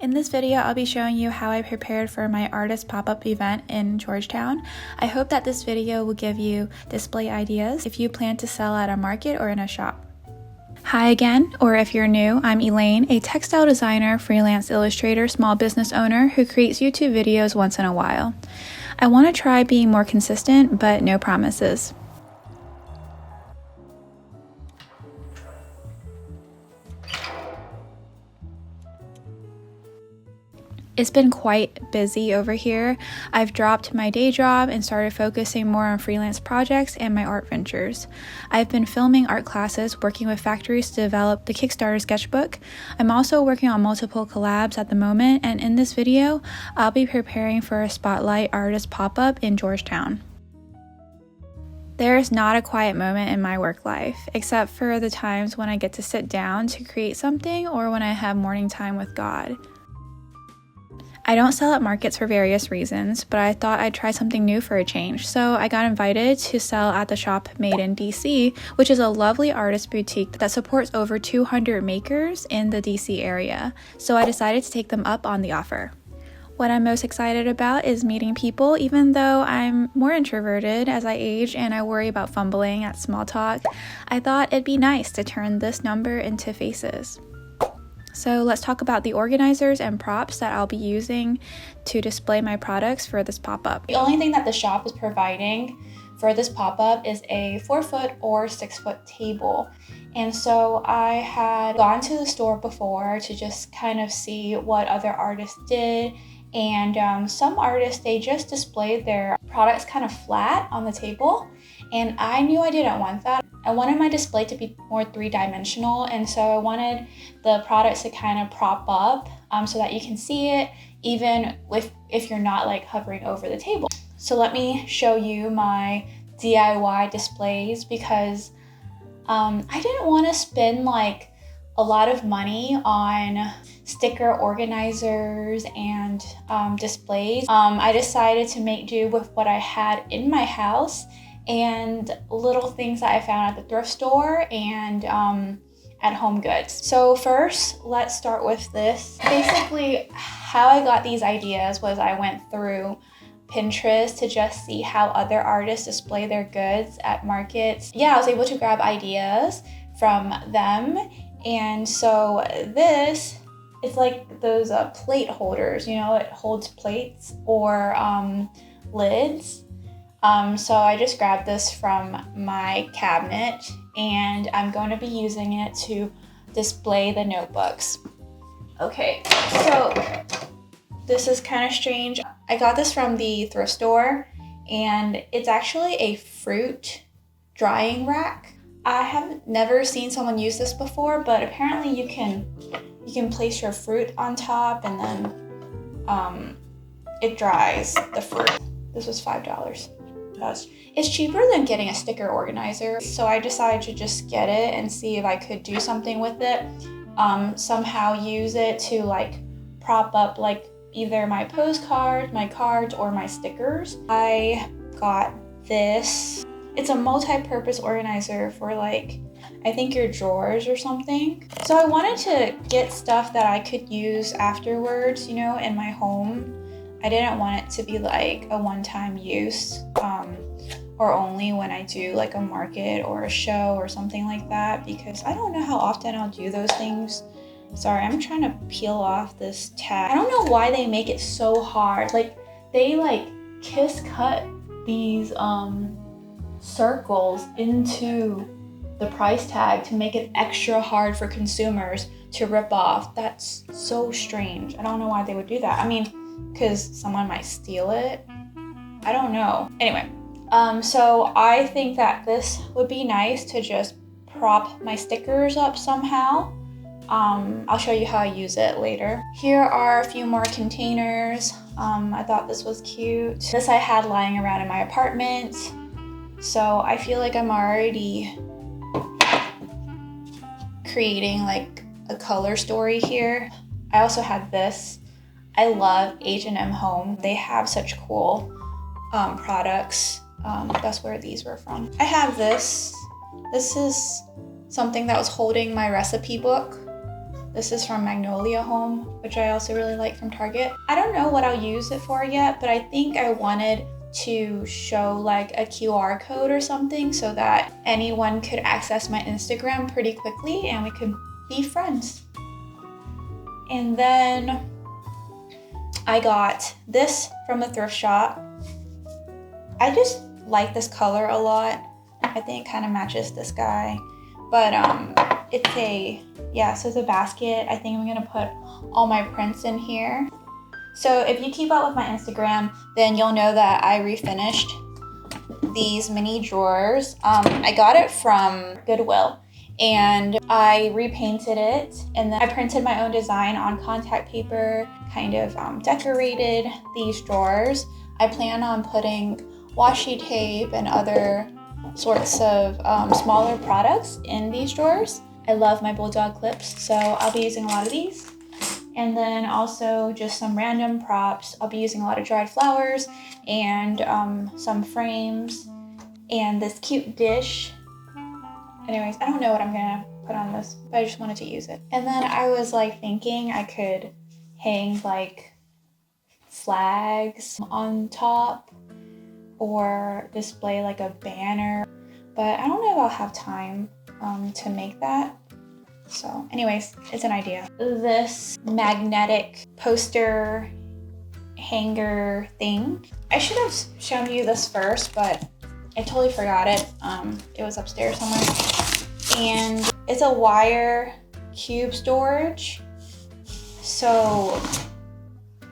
In this video, I'll be showing you how I prepared for my artist pop-up event in Georgetown. I hope that this video will give you display ideas if you plan to sell at a market or in a shop. Hi again, or if you're new, I'm Elaine, a textile designer, freelance illustrator, small business owner who creates YouTube videos once in a while. I want to try being more consistent, but no promises. It's been quite busy over here. I've dropped my day job and started focusing more on freelance projects and my art ventures. I've been filming art classes, working with factories to develop the Kickstarter sketchbook. I'm also working on multiple collabs at the moment, and in this video, I'll be preparing for a spotlight artist pop-up in Georgetown. There is not a quiet moment in my work life, except for the times when I get to sit down to create something or when I have morning time with God. I don't sell at markets for various reasons, but I thought I'd try something new for a change, so I got invited to sell at the shop Made in DC, which is a lovely artist boutique that supports over 200 makers in the DC area, so I decided to take them up on the offer. What I'm most excited about is meeting people, even though I'm more introverted as I age and I worry about fumbling at small talk. I thought it'd be nice to turn this number into faces. So let's talk about the organizers and props that I'll be using to display my products for this pop-up. The only thing that the shop is providing for this pop-up is a 4-foot or 6-foot table. And so I had gone to the store before to just kind of see what other artists did. And some artists, they just displayed their products kind of flat on the table. And I knew I didn't want that. I wanted my display to be more three-dimensional, and so I wanted the products to kind of prop up so that you can see it even if you're not like hovering over the table. So let me show you my DIY displays because I didn't want to spend like a lot of money on sticker organizers and displays. I decided to make do with what I had in my house and little things that I found at the thrift store and at Home Goods. So first, let's start with this. Basically, how I got these ideas was I went through Pinterest to just see how other artists display their goods at markets. Yeah, I was able to grab ideas from them. And so this, it's like those plate holders, you know, it holds plates or lids. So I just grabbed this from my cabinet and I'm going to be using it to display the notebooks. Okay, so this is kind of strange. I got this from the thrift store and it's actually a fruit drying rack. I have never seen someone use this before, but apparently you can place your fruit on top and then it dries the fruit. This was $5. It's cheaper than getting a sticker organizer, so I decided to just get it and see if I could do something with it. Somehow use it to like prop up like either my postcards, my cards, or my stickers. I got this. It's a multi-purpose organizer for like, I think your drawers or something. So I wanted to get stuff that I could use afterwards, you know, in my home. I didn't want it to be like a one-time use or only when I do like a market or a show or something like that, because I don't know how often I'll do those things. Sorry, I'm trying to peel off this tag. I don't know why they make it so hard. Like they like kiss cut these circles into the price tag to make it extra hard for consumers to rip off. That's so strange. I don't know why they would do that. I mean, because someone might steal it. I don't know. Anyway, so I think that this would be nice to just prop my stickers up somehow. I'll show you how I use it later. Here are a few more containers. I thought this was cute. This I had lying around in my apartment. So I feel like I'm already creating like a color story here. I also had this. I love H&M Home. They have such cool products. That's where these were from. I have this. This is something that was holding my recipe book. This is from Magnolia Home, which I also really like from Target. I don't know what I'll use it for yet, but I think I wanted to show like a QR code or something so that anyone could access my Instagram pretty quickly and we could be friends. And then I got this from the thrift shop. I just like this color a lot. I think it kind of matches this guy. But it's so it's a basket. I think I'm gonna put all my prints in here. So if you keep up with my Instagram, then you'll know that I refinished these mini drawers. I got it from Goodwill and I repainted it, and then I printed my own design on contact paper, kind of decorated these drawers. I plan on putting washi tape and other sorts of smaller products in these drawers. I love my bulldog clips, so I'll be using a lot of these. And then also just some random props. I'll be using a lot of dried flowers and some frames and this cute dish. Anyways, I don't know what I'm gonna put on this, but I just wanted to use it. And then I was like thinking I could hang like flags on top or display like a banner, but I don't know if I'll have time to make that. So anyways, it's an idea. This magnetic poster hanger thing. I should have shown you this first, but I totally forgot it. It was upstairs somewhere. And it's a wire cube storage. So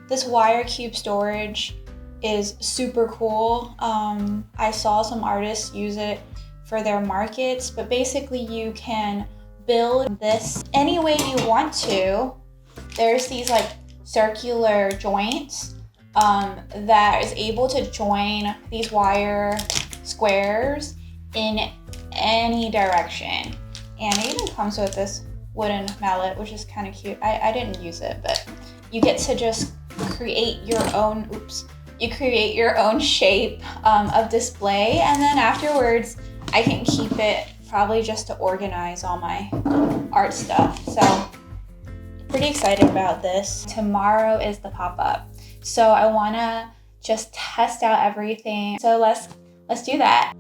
this wire cube storage is super cool. I saw some artists use it for their markets, but basically you can build this any way you want to. There's these like circular joints that is able to join these wire squares in any direction. And it even comes with this wooden mallet, which is kind of cute. I didn't use it, but you get to just create your own, you create your own shape of display, and then afterwards I can keep it probably just to organize all my art stuff. So pretty excited about this. Tomorrow is the pop-up, so I want to just test out everything. So let's do that.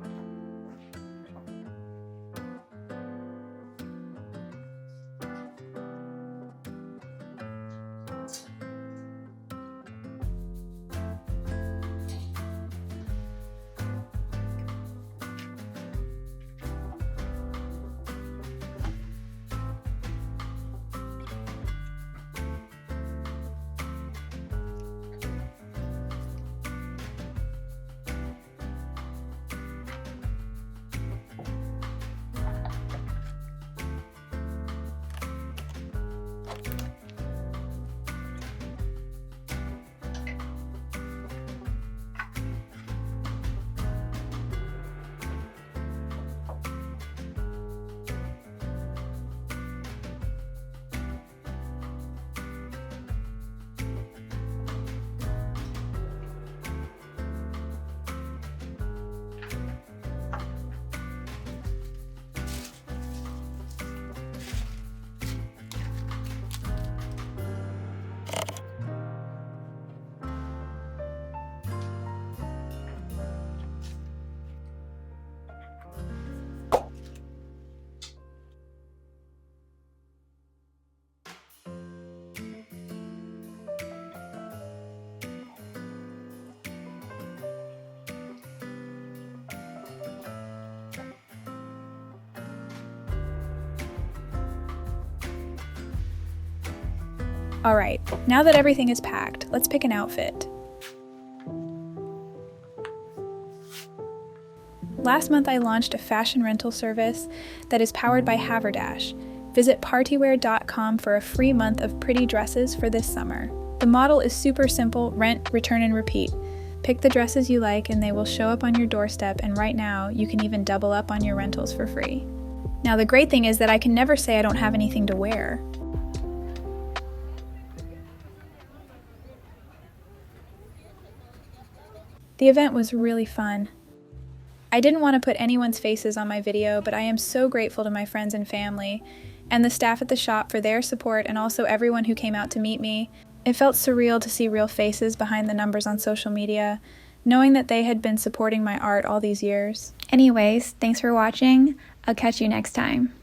All right, now that everything is packed, let's pick an outfit. Last month I launched a fashion rental service that is powered by Haverdash. Visit PARTEAWEAR.com for a free month of pretty dresses for this summer. The model is super simple: rent, return, and repeat. Pick the dresses you like and they will show up on your doorstep, and right now you can even double up on your rentals for free. Now the great thing is that I can never say I don't have anything to wear. The event was really fun. I didn't want to put anyone's faces on my video, but I am so grateful to my friends and family, and the staff at the shop for their support, and also everyone who came out to meet me. It felt surreal to see real faces behind the numbers on social media, knowing that they had been supporting my art all these years. Anyways, thanks for watching. I'll catch you next time.